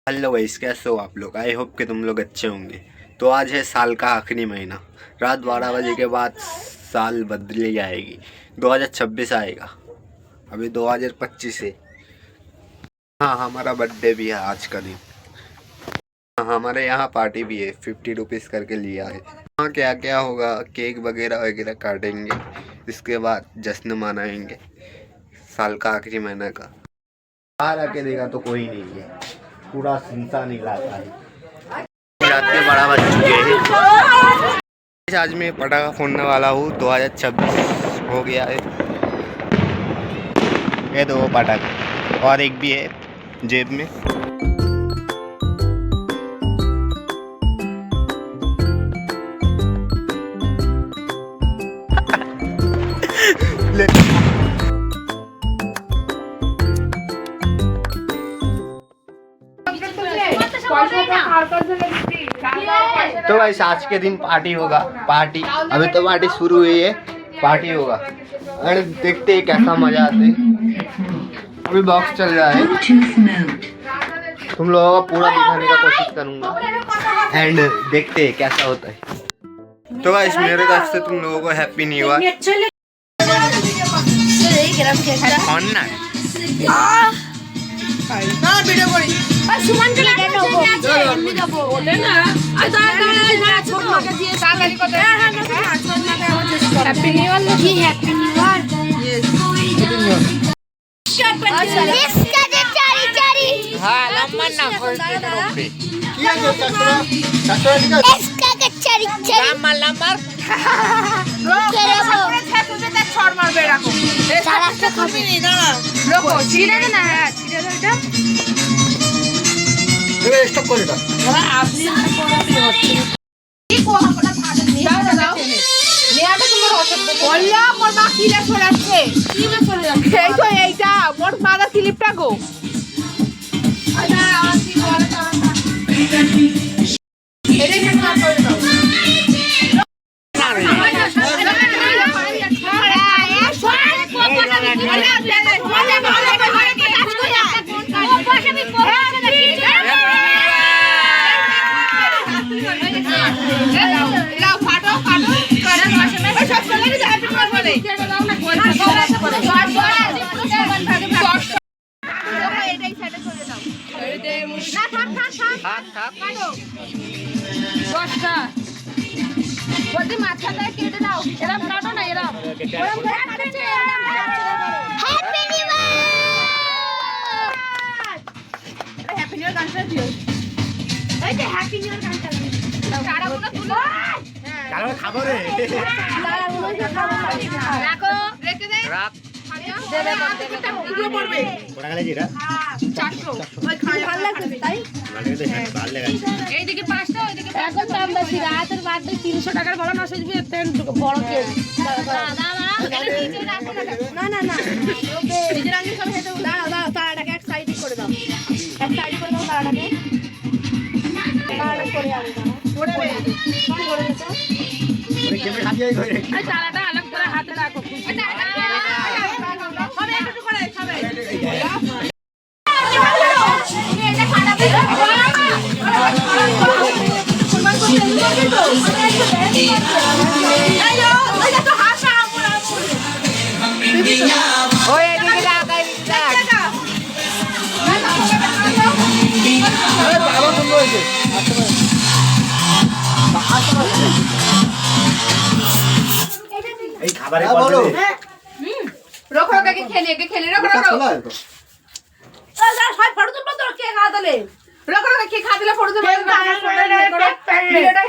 Hello guys, कैसे हो आप लोग। आई होप कि तुम लोग अच्छे होंगे। तो आज है साल का आखिरी महीना। रात 12 बजे के बाद साल बदली जाएगी। 2026 आएगा। अभी 2025 है। हाँ, हमारा बर्थडे भी है आज का दिन। हाँ, हमारे यहाँ पार्टी भी है। 50 रुपीज़ करके लिया है। हाँ, क्या क्या होगा, केक वगैरह वगैरह काटेंगे। इसके बाद जश्न मनाएंगे साल का आखिरी महीना का। बाहर आके देखा तो कोई नहीं है, पूरा सुनसान इलाका है। रात के 12 बज चुके हैं। आज मैं पटाखा फोड़ने वाला हूँ। 2026 हो गया है। ये दो पटाखा और एक भी है जेब में। तो भाई आज के दिन पार्टी होगा। पार्टी अभी तो पार्टी शुरू हुई है। पार्टी होगा। अरे देखते हैं कैसा मजा आते है। अभी बॉक्स चल रहा है। तुम लोगों का पूरा दिखाने का कोशिश करूंगा एंड देखते हैं कैसा होता है। तो गाइस मेरे तरफ से तुम लोगों को हैप्पी न्यू ईयर। না ভিডিও করি আর সুমন কে লাগে না ও এমনি যাব বলে না আচ্ছা না ছোট মাকে দিয়ে সাগালি কত হ্যাঁ হ্যাঁ ছোট মাকে আবার চেষ্টা করো হ্যাপি নিউ ইয়ার কি হ্যাপি নিউ ইয়ার यस इसका जे चारी चारी हां लम्बा ना करते रोपे किया जो चतरा इसका के चारी चारी लम्बा लम्बा करे वो तुझे तक छोड़ मार बेड़ा को सारा से कभी नहीं ना लोगो छिड़े दे ना छिड़े दे এটা এবার স্টপ করে দাও। না আপনি পড়াতে হচ্ছে কি কোহাটা ভালো নেই দাও নেয়াটা তোমার অসুবিধা বললা মোর মা কি লে ছড়াচ্ছে কি লে ছড়াচ্ছে এই তো এইটা মোর মাদা ক্লিপটা গো আচ্ছা আসি বলে তারা এরে কে না করে দাও মাথাটা কেটে দাও এরকম কাটো না এরকম happy new year happy new year গানটা দিও এই যে হ্যাপি নিউ ইয়ার গানটা দাও কারাগুলো তুলো কারো খাবো রে কারাগুলো খাবো রাখো রেখে দে রাখ দেবে ভিডিও করবে কোড়া গেলে জিরা 400 ওই খাওয়া ভালো লাগছে তাই ভালো লাগে। এইদিকে 5টা ওইদিকে এখন দাম বেশি রাতের বাদে 300 টাকার বড় না সজবি তেন বড় কেক না না না নিজের আগে সব হেঁটে দাঁড়াও দাঁড়াও তারাটাকে এক সাইডে করে দাও এক সাইডে করে দাও তারাটাকে তারাটা করে আনো করে দাও কেমনে খাবি এই করে এই তারাটা আলাদা করে হাতে রাখো সবাই একটু করে সবাই এটা খারাপ এই খাবারে বলো রোখো কাকে খেলে রোখো সবাই ফটো তুলবো তো কে খা দিলে রোখো কাকে খা দিলে ফটো তুলবো ভিডিওটা